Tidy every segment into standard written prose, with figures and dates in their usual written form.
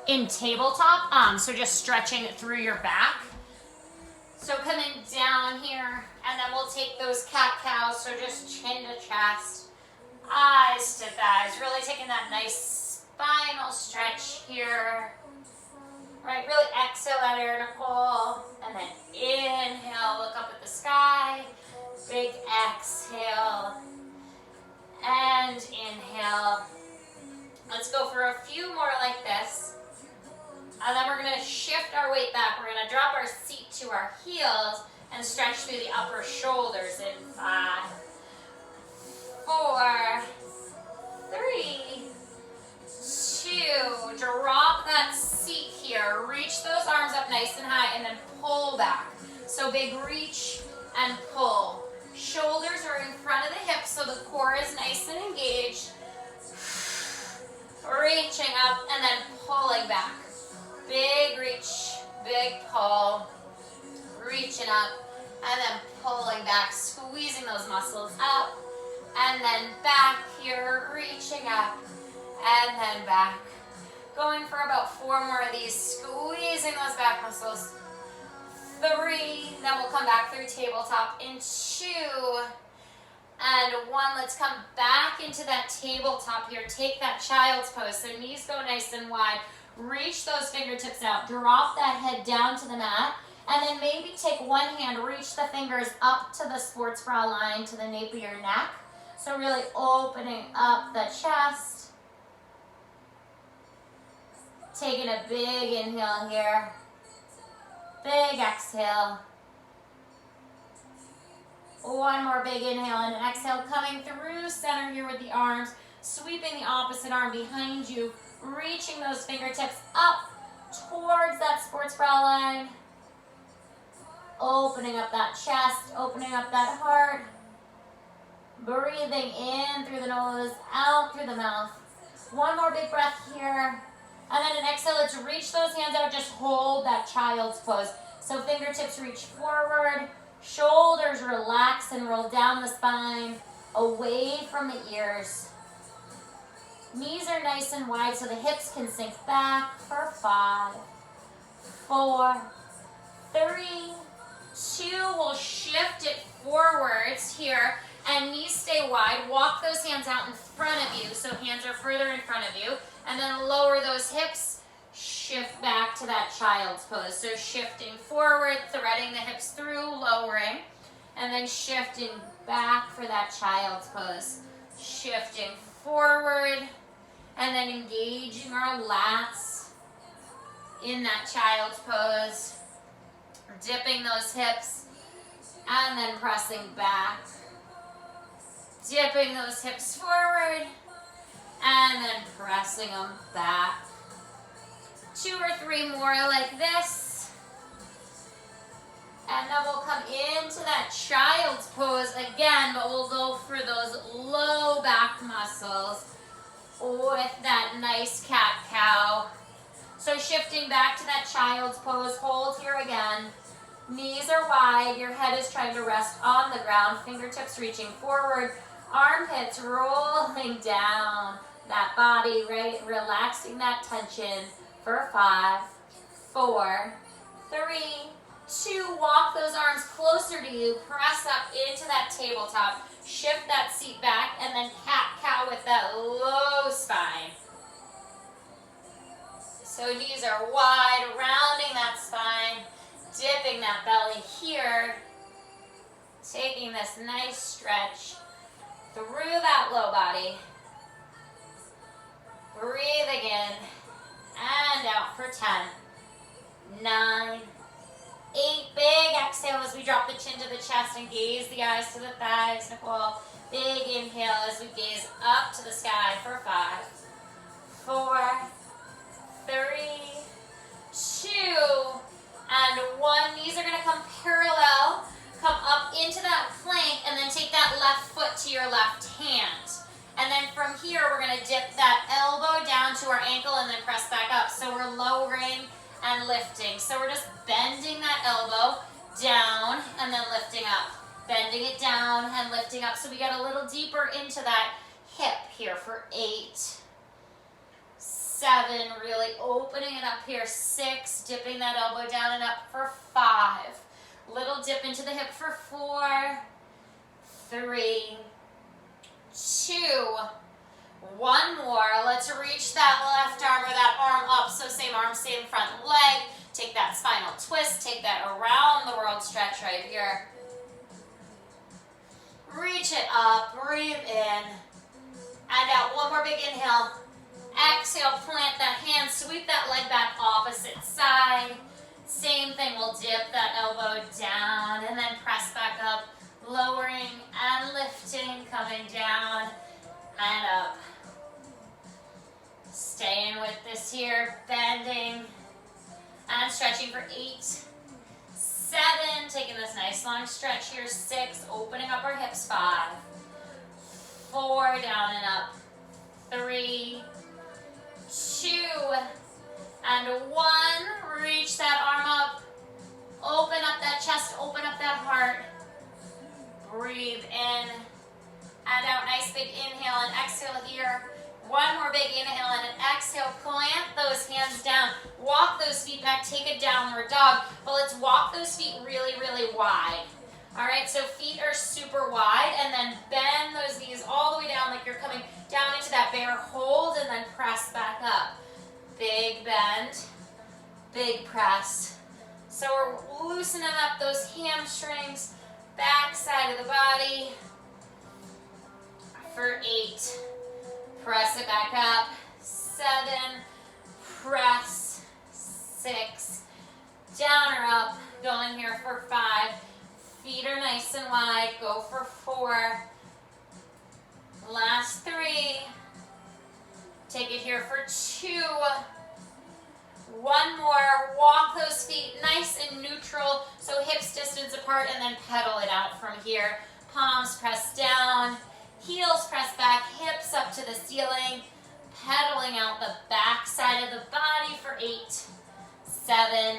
in tabletop, so just stretching through your back. So coming down here, and then we'll take those cat-cows, so just chin to chest, eyes to thighs, really taking that nice spinal stretch here. Right, really exhale out air to pull, and then inhale, look up at the sky, big exhale, and inhale. Let's go for a few more like this. And then we're going to shift our weight back. We're going to drop our seat to our heels and stretch through the upper shoulders in 5, 4, 3, 2. Drop that seat here. Reach those arms up nice and high and then pull back. So big reach and pull. Shoulders are in front of the hips so the core is nice and engaged. Reaching up and then pulling back. Big reach, big pull, reaching up, and then pulling back, squeezing those muscles up, and then back here, reaching up, and then back. Going for about 4 more of these, squeezing those back muscles. 3, then we'll come back through tabletop in 2, and 1. Let's come back into that tabletop here. Take that child's pose, so knees go nice and wide. Reach those fingertips out. Drop that head down to the mat. And then maybe take one hand, reach the fingers up to the sports bra line, to the nape of your neck. So really opening up the chest. Taking a big inhale here. Big exhale. One more big inhale and an exhale. Coming through center here with the arms. Sweeping the opposite arm behind you. Reaching those fingertips up towards that sports bra line. Opening up that chest, opening up that heart. Breathing in through the nose, out through the mouth. One more big breath here. And then an exhale, let's reach those hands out, just hold that child's pose. So fingertips reach forward, shoulders relax and roll down the spine, away from the ears. Knees are nice and wide so the hips can sink back for 5, 4, 3, 2. We'll shift it forwards here and knees stay wide. Walk those hands out in front of you so hands are further in front of you. And then lower those hips, shift back to that child's pose. So shifting forward, threading the hips through, lowering, and then shifting back for that child's pose. Shifting forward, and then engaging our lats in that child's pose. Dipping those hips, and then pressing back. Dipping those hips forward, and then pressing them back. 2 or 3 more like this. And then we'll come into that child's pose again, but we'll go for those low back muscles with that nice cat-cow. So shifting back to that child's pose, hold here again. Knees are wide, your head is trying to rest on the ground, fingertips reaching forward, armpits rolling down that body, right? Relaxing that tension for 5, 4, 3, 2. Walk those arms closer to you, press up into that tabletop, shift that seat back, and then cat-cow with that low spine. So knees are wide, rounding that spine, dipping that belly here, taking this nice stretch through that low body. Breathing in and out for 10, 9, 8. Big exhale as we drop the chin to the chest and gaze the eyes to the thighs. Nicole, big inhale as we gaze up to the sky for 5, 4, 3, 2, and 1. Knees are going to come parallel. Come up into that plank and then take that left foot to your left hand. And then from here, we're going to dip that elbow down to our ankle and then press back up. So we're lowering and lifting. So we're just bending that elbow down and then lifting up. Bending it down and lifting up. So we get a little deeper into that hip here for 8, 7, 7, really opening it up here. 6, dipping that elbow down and up for 5. Little dip into the hip for 4, 3, 2, 1 more. Let's reach that left arm or that arm up. So same arm, same front leg. Take that spinal twist. Take that around the world stretch right here. Reach it up. Breathe in and out. One more big inhale. Exhale, plant that hand. Sweep that leg back opposite side. Same thing, we'll dip that elbow down and then press back up. Lowering and lifting, coming down and up. Staying with this here, bending and stretching for 8, 7, taking this nice long stretch here. 6, opening up our hips. 5, 4, down and up. 3, 2, and 1. Reach that arm up. Open up that chest, open up that heart. Breathe in and out. Nice big inhale and exhale here. One more big inhale and an exhale. Plant those hands down. Walk those feet back. Take a downward dog. But let's walk those feet really, really wide. All right, so feet are super wide, and then bend those knees all the way down like you're coming down into that bear hold, and then press back up. Big bend, big press. So we're loosening up those hamstrings, back side of the body for 8. Press it back up. 7, press. 6, down or up. Going here for 5. Feet are nice and wide. Go for 4. Last 3. Take it here for 2. 1 more. Walk those feet nice and neutral, so hips distance apart, and then pedal it out from here. Palms press down, heels press back, hips up to the ceiling, pedaling out the back side of the body for 8, 7,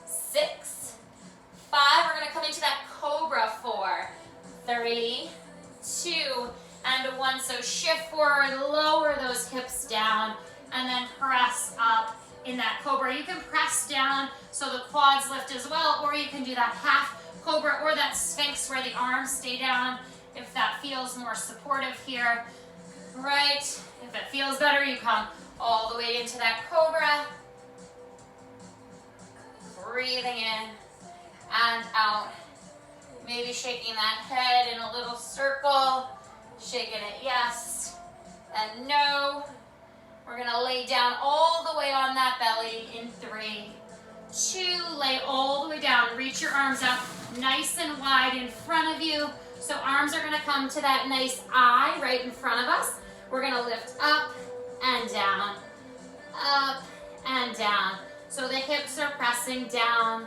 6, 5. We're going to come into that Cobra. 4, 3, 2, and 1. So shift forward, lower those hips down, and then press up in that Cobra. You can press down so the quads lift as well, or you can do that half Cobra or that Sphinx where the arms stay down if that feels more supportive here. Right? If it feels better, you come all the way into that Cobra. Breathing in and out. Maybe shaking that head in a little circle. Shaking it yes and no. We're going to lay down all the way on that belly in 3, 2. Lay all the way down. Reach your arms out nice and wide in front of you. So arms are going to come to that nice eye right in front of us. We're going to lift up and down, up and down. So the hips are pressing down.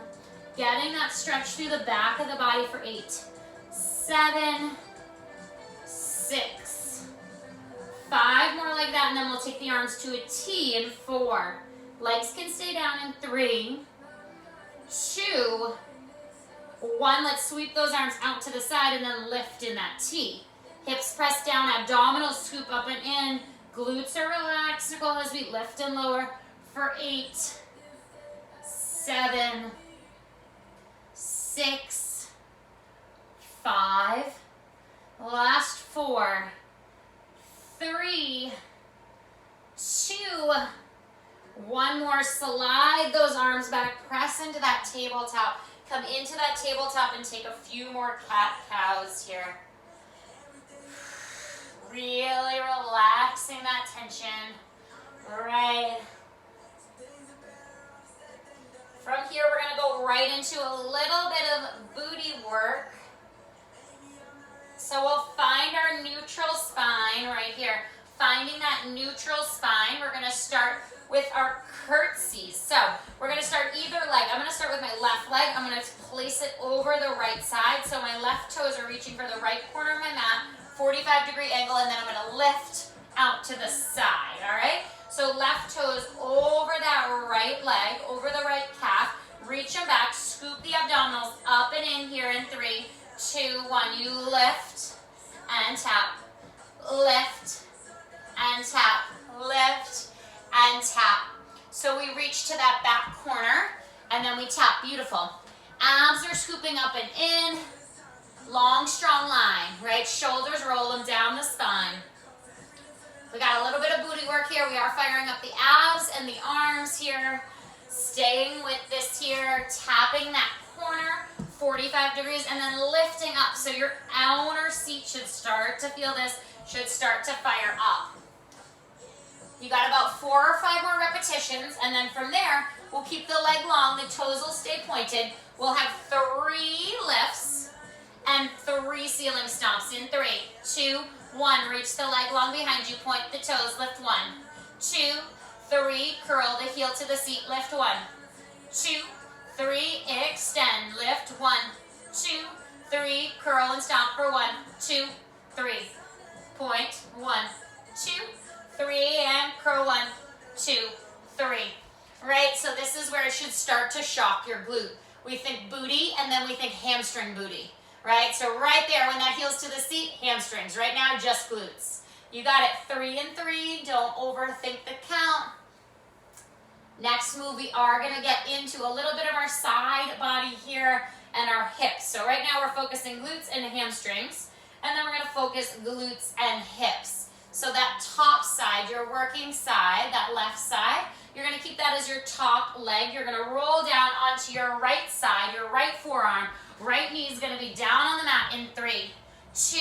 Getting that stretch through the back of the body for 8, 7, 6, 5 more like that, and then we'll take the arms to a T in 4. Legs can stay down in 3, 2, 1. Let's sweep those arms out to the side and then lift in that T. Hips press down, abdominals scoop up and in. Glutes are relaxable as we lift and lower for 8, 7, 6, 5. Last 4, 3, 2, 1 more. Slide those arms back, press into that tabletop. Come into that tabletop and take a few more cat-cows here. Really relaxing that tension. Right. From here, we're going to go right into a little bit of booty work. So we'll find our neutral spine right here. Finding that neutral spine, we're going to start with our curtsies. So we're going to start either leg. I'm going to start with my left leg. I'm going to place it over the right side. So my left toes are reaching for the right corner of my mat, 45-degree angle, and then I'm going to lift out to the side, all right? So left toes over that right leg, over the right calf. Reach them back, scoop the abdominals up and in here in 3, 2, 1. You lift and tap, lift and tap, lift and tap. So we reach to that back corner, and then we tap. Beautiful. Abs are scooping up and in. Long, strong line, right? Shoulders, roll them down the spine. We got a little bit of booty work here. We are firing up the abs and the arms here. Staying with this here, tapping that corner, 45 degrees, and then lifting up. So your outer seat should start to feel this, should start to fire up. You got about 4 or 5 more repetitions, and then from there, we'll keep the leg long, the toes will stay pointed. We'll have 3 lifts and 3 ceiling stomps in 3, 2, 1. Reach the leg long behind you, point the toes, lift 1, 2, 3, curl the heel to the seat, lift 1, 2, 3, extend, lift 1, 2, 3, curl and stomp for 1, 2, 3, point, 1, 2, 3, and curl 1, 2, 3. Right, so this is where it should start to shock your glute. We think booty and then we think hamstring booty. Right, so right there when that heel's to the seat, hamstrings. Right now, just glutes. You got it, 3 and 3. Don't overthink the count. Next move, we are gonna get into a little bit of our side body here and our hips. So right now we're focusing glutes and hamstrings, and then we're gonna focus glutes and hips. So that top side, your working side, that left side, you're gonna keep that as your top leg. You're gonna roll down onto your right side, your right forearm. Right knee is gonna be down on the mat in 3, 2,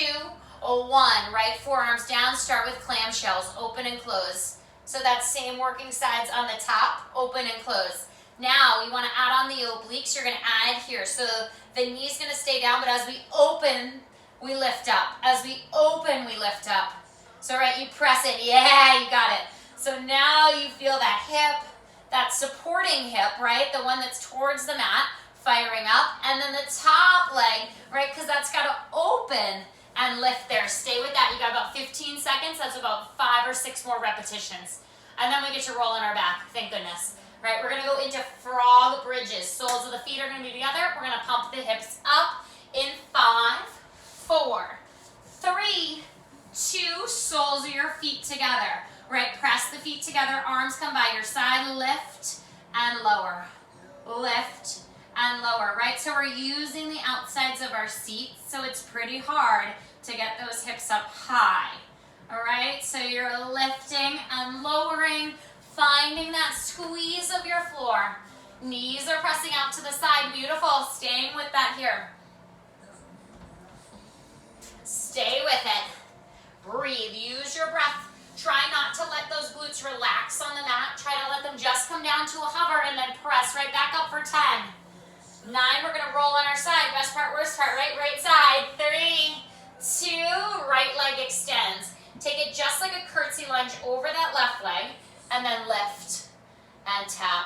1. Right forearms down, start with clamshells, open and close. So that same working sides on the top, open and close. Now we wanna add on the obliques, you're gonna add here. So the knee's gonna stay down, but as we open, we lift up. As we open, we lift up. So right, you press it, yeah, you got it. So now you feel that hip, that supporting hip, right? The one that's towards the mat, firing up, and then the top leg, right? Because that's got to open and lift there. Stay with that. You got about 15 seconds. That's about 5 or 6 more repetitions. And then we get to roll on our back. Thank goodness. Right, we're going to go into frog bridges. Soles of the feet are going to be together. We're going to pump the hips up in 5, 4, 3, 2, soles of your feet together. Right, press the feet together. Arms come by your side. Lift and lower. Lift and lower, right? So we're using the outsides of our seats, so it's pretty hard to get those hips up high, all right? So you're lifting and lowering, finding that squeeze of your floor. Knees are pressing out to the side, beautiful, staying with that here. Stay with it, breathe, use your breath. Try not to let those glutes relax on the mat. Try to let them just come down to a hover and then press right back up for 10. 9, we're gonna roll on our side. Best part, worst part, right? Right side. 3, 2, right leg extends. Take it just like a curtsy lunge over that left leg, and then lift and tap,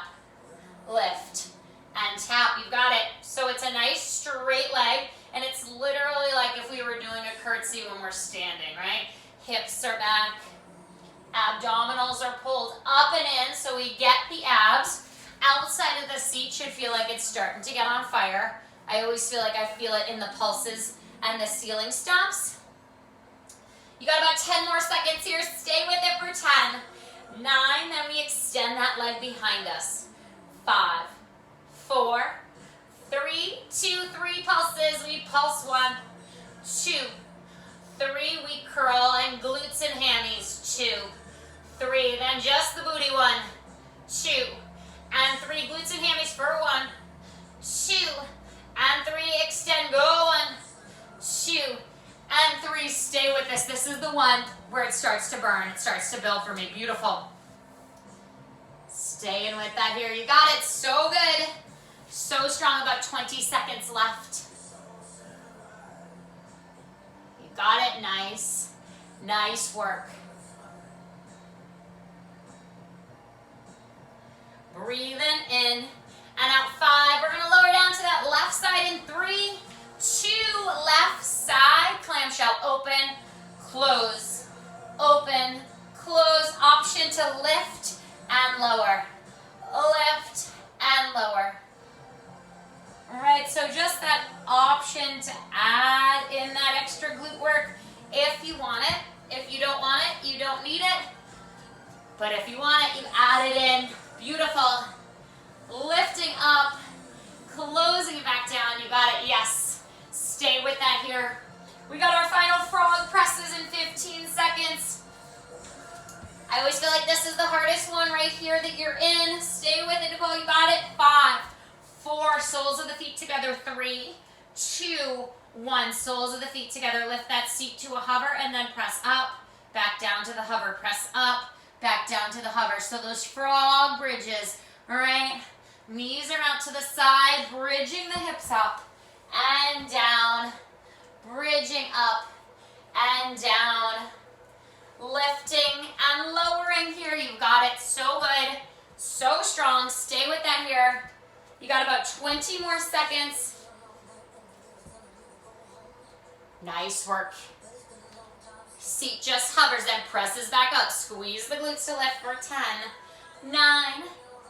lift and tap. You got it. So it's a nice straight leg, and it's literally like if we were doing a curtsy when we're standing, right? Hips are back, abdominals are pulled up and in, so we get the abs. Outside of the seat should feel like it's starting to get on fire. I always feel like I feel it in the pulses and the ceiling stomps. You got about 10 more seconds here. Stay with it for 10. 9, then we extend that leg behind us. 5, 4, 3, 2, 3 pulses. We pulse 1, 2, 3. We curl and glutes and hammies. 2, 3. Then just the booty. 1, 2. And 3, glutes and hammies for 1, 2, and 3, extend, go 1, 2, and 3, stay with this. This is the one where it starts to burn, it starts to build for me, beautiful. Staying with that here, you got it, so good. So strong, about 20 seconds left. You got it, nice, nice work. Breathing in and out. 5. We're going to lower down to that left side in 3, 2. Left side, clamshell, open, close, open, close. Option to lift and lower, lift and lower. All right, so just that option to add in that extra glute work if you want it. If you don't want it, you don't need it. But if you want it, you add it in. Beautiful. Lifting up, closing it back down. You got it, yes. Stay with that here. We got our final frog presses in 15 seconds. I always feel like this is the hardest one right here that you're in. Stay with it, Nicole, you got it. 5, 4, soles of the feet together. 3, 2, 1, soles of the feet together. Lift that seat to a hover and then press up, back down to the hover, press up, back down to the hover. So those frog bridges, all right? Knees are out to the side, bridging the hips up and down, bridging up and down, lifting and lowering here. You got it, so good, so strong. Stay with that here. You got about 20 more seconds. Nice work. Seat just hovers and presses back up. Squeeze the glutes to lift for 10, 9,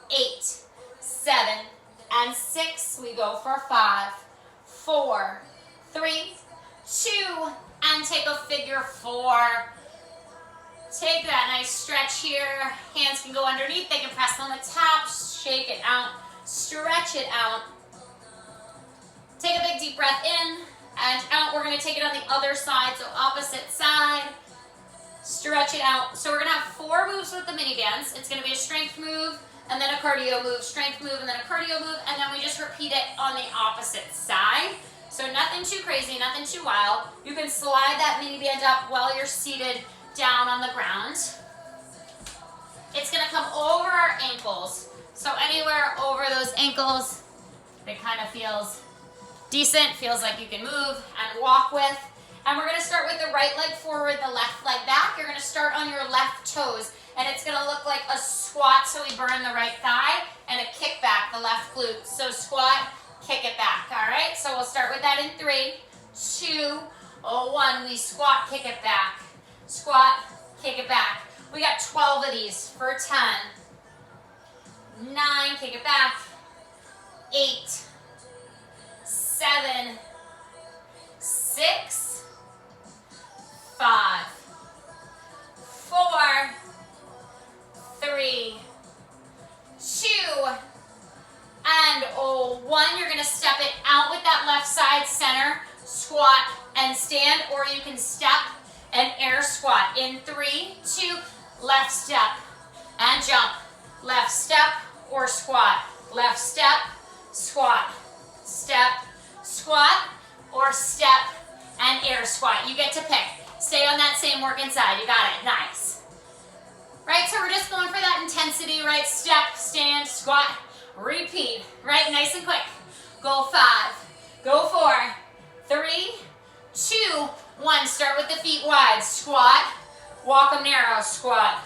8, 7, and 6. We go for 5, 4, 3, 2, and take a figure 4. Take that nice stretch here. Hands can go underneath. They can press on the top. Shake it out. Stretch it out. Take a big deep breath in and out. We're going to take it on the other side, so opposite side. Stretch it out. So we're going to have 4 moves with the mini bands. It's going to be a strength move, and then a cardio move, strength move, and then a cardio move, and then we just repeat it on the opposite side. So nothing too crazy, nothing too wild. You can slide that mini band up while you're seated down on the ground. It's going to come over our ankles. So anywhere over those ankles, it kind of feels decent, feels like you can move and walk with. And we're going to start with the right leg forward, the left leg back. You're going to start on your left toes, and it's going to look like a squat, so we burn the right thigh, and a kick back, the left glute. So squat, kick it back, all right? So we'll start with that in 3, 2, 1. We squat, kick it back. Squat, kick it back. We got 12 of these for 10, 9, kick it back, 8, 7, 6, 5, 4, 3, 2, and 1. You're going to step it out with that left side center, squat and stand, or you can step and air squat. In 3, 2, left step and jump. Left step or squat. Left step, squat, step, squat, or step and air squat. You get to pick. Stay on that same work inside. You got it. Nice. Right, so we're just going for that intensity, right? Step, stand, squat, repeat. Right, nice and quick. Go 5, go 4, 3, 2, 1. Start with the feet wide. Squat, walk them narrow, squat,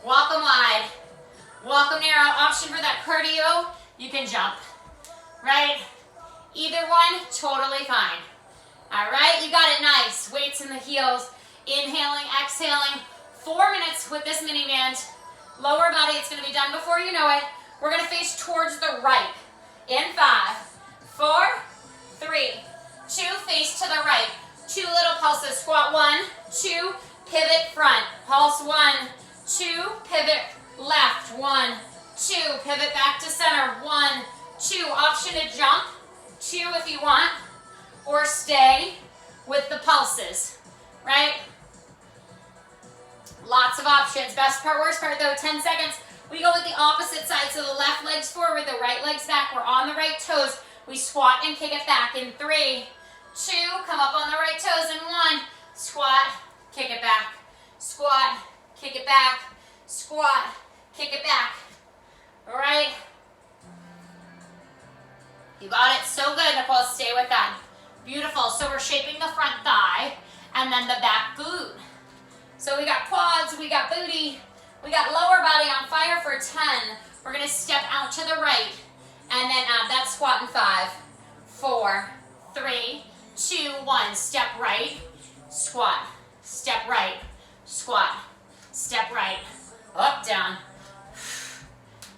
walk them wide, walk them narrow. Option for that cardio, you can jump, right? Either one, totally fine. All right, you got it, nice. Weights in the heels, inhaling, exhaling. 4 minutes with this mini band. Lower body, it's gonna be done before you know it. We're gonna face towards the right. In 5, 4, 3, 2, face to the right. 2 little pulses, squat 1, 2, pivot front. Pulse 1, 2, pivot left, 1, 2, pivot back to center, 1, 2. Option to jump, 2 if you want, or stay with the pulses, right? Lots of options. Best part, worst part though, 10 seconds. We go with the opposite side, so the left leg's forward, the right leg's back. We're on the right toes. We squat and kick it back in 3, 2, come up on the right toes in 1, squat, kick it back, squat, kick it back, squat, kick it back. All right? You got it, so good, Nicole, stay with that. Beautiful, so we're shaping the front thigh and then the back glute. So we got quads, we got booty, we got lower body on fire for 10. We're gonna step out to the right and then add that squat in 5, 4, 3, 2, 1. Step right, squat, step right, squat, step right, up, down.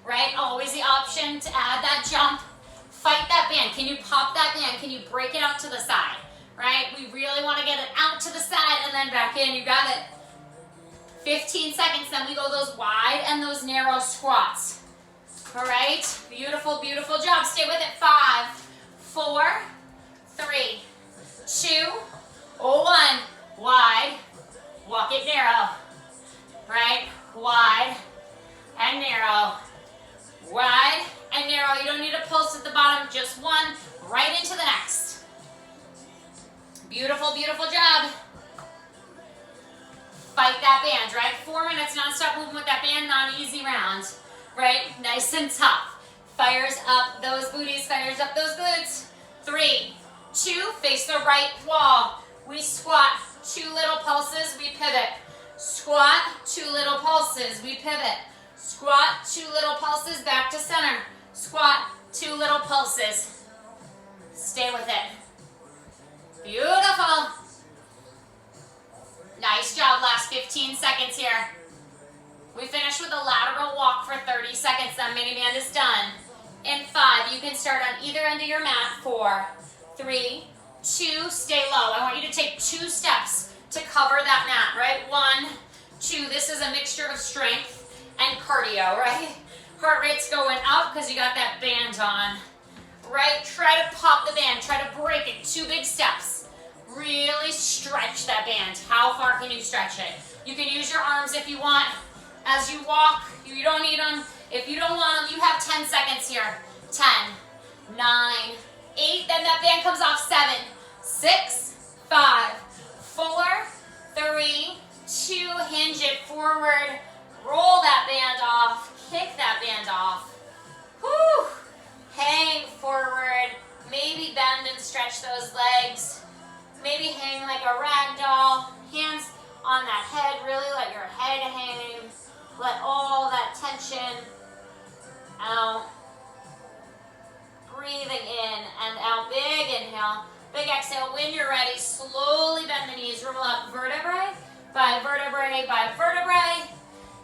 Right, always the option to add that jump. Fight that band. Can you pop that band? Can you break it out to the side? Right, we really wanna get it out to the side and then back in. You got it. 15 seconds, then we go those wide and those narrow squats. All right, beautiful, beautiful job. Stay with it. 5, 4, 3, 2, 1. Wide, walk it narrow. Right, wide and narrow. Wide and narrow. You don't need a pulse at the bottom, just one, right into the next. Beautiful, beautiful job. Fight that band, right? 4 minutes non-stop movement with that band, not an easy round, right? Nice and tough. Fires up those booties, fires up those glutes. 3, 2, face the right wall. We squat, 2 little pulses, we pivot. Squat, 2 little pulses, we pivot. Squat, 2 little pulses, back to center. Squat, 2 little pulses. Stay with it. Beautiful. Nice job, last 15 seconds here. We finish with a lateral walk for 30 seconds, then mini band is done. In 5, you can start on either end of your mat. 4, 3, 2, stay low. I want you to take 2 steps to cover that mat, right? 1, 2, this is a mixture of strength and cardio, right? Heart rate's going up because you got that band on, right? Try to pop the band, try to break it, 2 big steps. Really stretch that band. How far can you stretch it? You can use your arms if you want. As you walk, you don't need them. If you don't want them, you have 10 seconds here. 10, 9, 8, then that band comes off. 7, 6, 5, 4, 3, 2, hinge it forward. Roll that band off, kick that band off. Whew. Hang forward, maybe bend and stretch those legs. Maybe hang like a rag doll. Hands on that head, really let your head hang. Let all that tension out. Breathing in and out, big inhale, big exhale. When you're ready, slowly bend the knees, roll up vertebrae by vertebrae by vertebrae.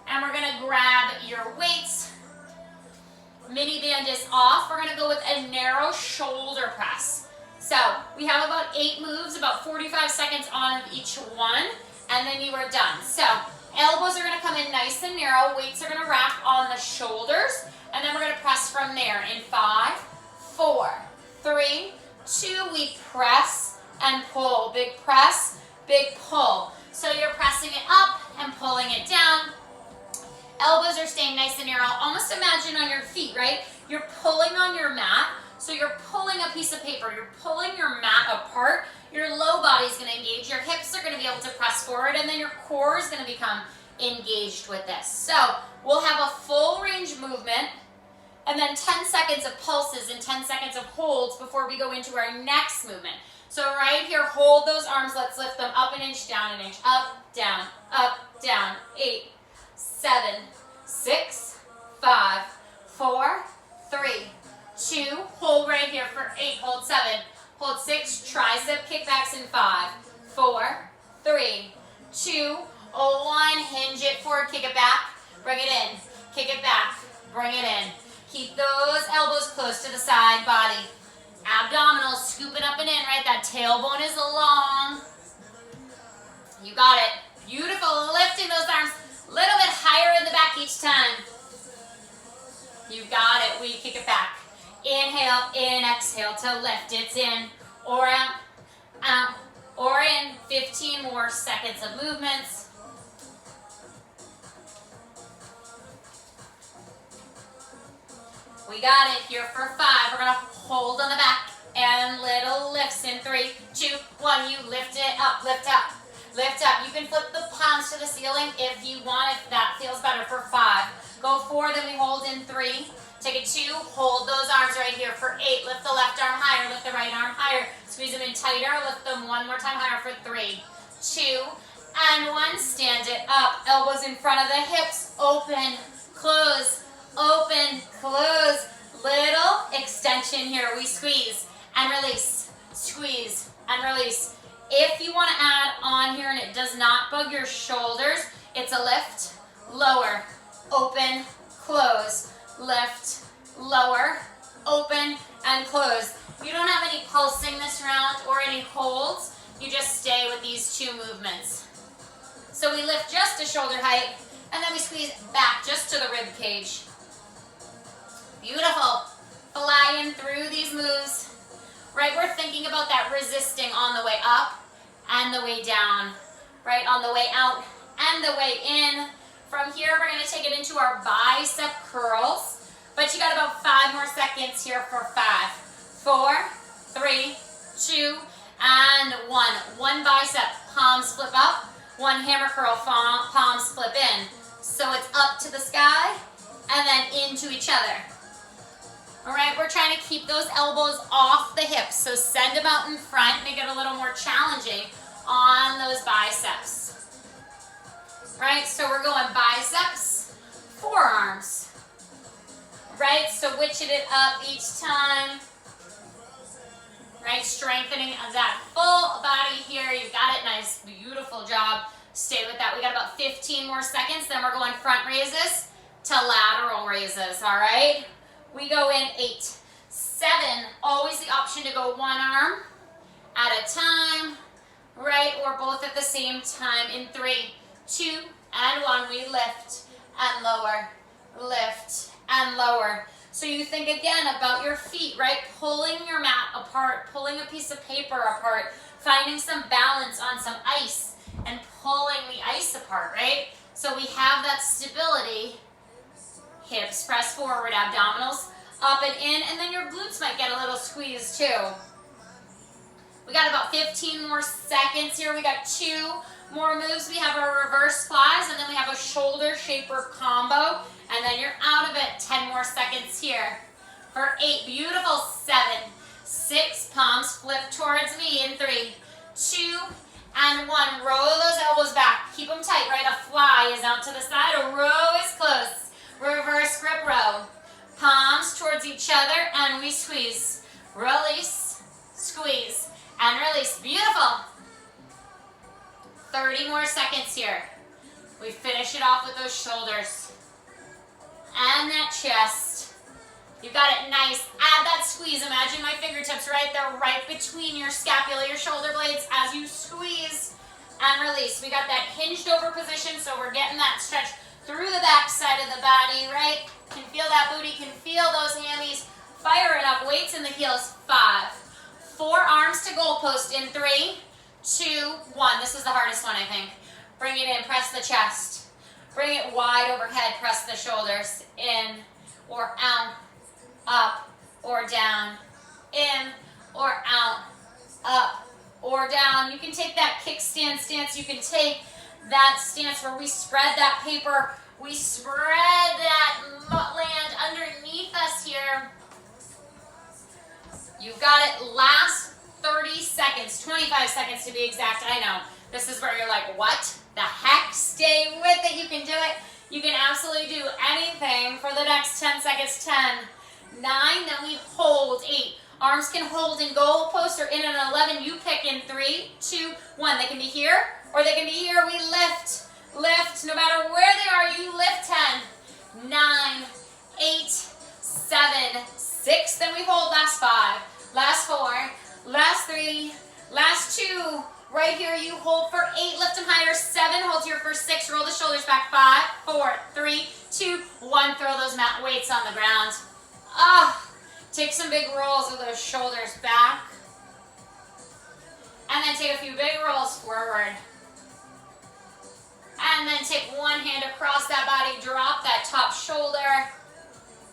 And we're gonna grab your weights. Mini band is off. We're gonna go with a narrow shoulder press. So we have about 8 moves, about 45 seconds on each one, and then you are done. So elbows are gonna come in nice and narrow. Weights are gonna wrap on the shoulders, and then we're gonna press from there. In 5, 4, 3, 2, we press and pull. Big press, big pull. So you're pressing it up and pulling it down. Elbows are staying nice and narrow. Almost imagine on your feet, right? You're pulling on your mat. So you're pulling a piece of paper. You're pulling your mat apart. Your low body is going to engage. Your hips are going to be able to press forward, and then your core is going to become engaged with this. So we'll have a full range movement, and then 10 seconds of pulses and 10 seconds of holds before we go into our next movement. So right here, hold those arms. Let's lift them up an inch, down an inch, up, down, 8, 7, 6, 5, 4, 3, 2, hold right here for 8, hold 7, hold 6, tricep kickbacks in 5, 4, 3, 2, 1, hinge it forward, kick it back, bring it in, kick it back, bring it in. Keep those elbows close to the side body. Abdominals, scoop it up and in, right? That tailbone is long. You got it. Beautiful, lifting those arms a little bit higher in the back each time. You got it, we kick it back. Inhale, in, exhale to lift. It's in or out, or in. 15 more seconds of movements. We got it here for 5. We're gonna hold on the back and little lifts in 3, 2, 1. You lift it up, lift up, lift up. You can flip the palms to the ceiling if you want, if that feels better for 5. Go 4, then we hold in 3. Take a 2, hold those arms right here for 8. Lift the left arm higher, lift the right arm higher. Squeeze them in tighter, lift them one more time higher for 3, 2, and 1. Stand it up. Elbows in front of the hips. Open, close, open, close. Little extension here. We squeeze and release, squeeze and release. If you want to add on here and it does not bug your shoulders, it's a lift, lower, open, close, lift, lower, open, and close. You don't have any pulsing this round or any holds. You just stay with these 2 movements. So we lift just to shoulder height, and then we squeeze back just to the rib cage. Beautiful. Flying through these moves. Right, we're thinking about that resisting on the way up and the way down. Right, on the way out and the way in. From here, we're going to take it into our bicep curls. But you got about 5 more seconds here for 5, 4, 3, 2, and 1. One bicep, palms flip up. One hammer curl, palms flip in. So it's up to the sky and then into each other. All right, we're trying to keep those elbows off the hips. So send them out in front, make it a little more challenging on those biceps. Right, so we're going biceps, forearms. Right, so witching it up each time. Right, strengthening of that full body here. You got it, nice, beautiful job. Stay with that. We got about 15 more seconds. Then we're going front raises to lateral raises, all right? We go in 8, 7, always the option to go one arm at a time, right? Or both at the same time in 3, 2, and 1. We lift and lower, lift and lower. So you think again about your feet, right? Pulling your mat apart, pulling a piece of paper apart, finding some balance on some ice and pulling the ice apart, right? So we have that stability. Hips press forward, abdominals up and in, and then your glutes might get a little squeeze too. We got about 15 more seconds here. We got 2 more moves. We have our reverse flies, and then we have a shoulder shaper combo, and then you're out of it. 10 more seconds here for 8. Beautiful. 7, 6, palms flip towards me in 3, 2, and 1. Roll those elbows back. Keep them tight, right? A fly is out to the side. A row is close. Reverse grip row. Palms towards each other, and we squeeze. Release, squeeze, and release. Beautiful. 30 more seconds here. We finish it off with those shoulders. And that chest. You got it, nice. Add that squeeze. Imagine my fingertips right there, right between your scapula, your shoulder blades, as you squeeze and release. We got that hinged over position, so we're getting that stretch through the back side of the body, right? Can feel that booty, can feel those hammies. Firing up, weights in the heels. 5, 4 arms to goalpost in 3, 2, 1. This is the hardest one, I think. Bring it in, press the chest. Bring it wide overhead, press the shoulders. In or out, up or down. In or out, up or down. You can take that kickstand stance. You can take that stance where we spread that paper. We spread that land underneath us here. You've got it. Last 30 seconds, 25 seconds to be exact. I know. This is where you're like, what the heck? Stay with it. You can do it. You can absolutely do anything for the next 10 seconds. 10, 9, then we hold. 8. Arms can hold in goalpost or in an 11. You pick in 3, 2, 1. They can be here or they can be here. We lift. Lift, no matter where they are, you lift. 10, 9, 8, 7, 6, then we hold. Last 5, last 4, last 3, last 2. Right here, you hold for 8, lift them higher. 7, hold here for 6, roll the shoulders back. 5, 4, 3, 2, 1. Throw those mat weights on the ground. Take some big rolls of those shoulders back. And then take a few big rolls forward. And then take one hand across that body, drop that top shoulder.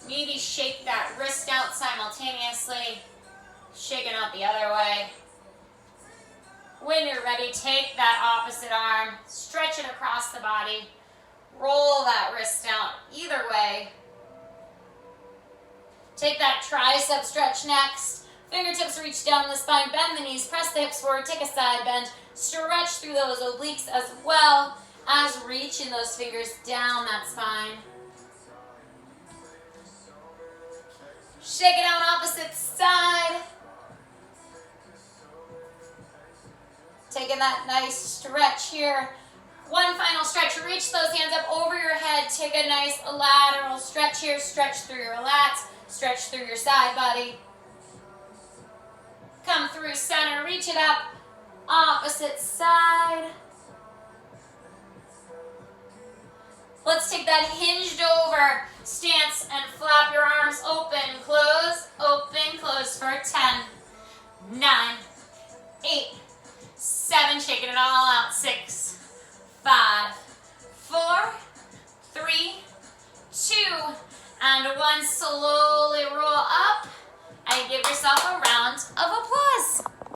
Maybe shake that wrist out simultaneously. Shake it out the other way. When you're ready, take that opposite arm, stretch it across the body. Roll that wrist out either way. Take that tricep stretch next. Fingertips reach down the spine, bend the knees, press the hips forward, take a side bend. Stretch through those obliques as well as reaching those fingers down that spine. Shake it out opposite side. Taking that nice stretch here. One final stretch. Reach those hands up over your head. Take a nice lateral stretch here. Stretch through your lats. Stretch through your side body. Come through center. Reach it up. Opposite side. Let's take that hinged over stance and flap your arms open, close for 10, 9, 8, 7, shaking it all out, 6, 5, 4, 3, 2, and 1. Slowly roll up and give yourself a round of applause.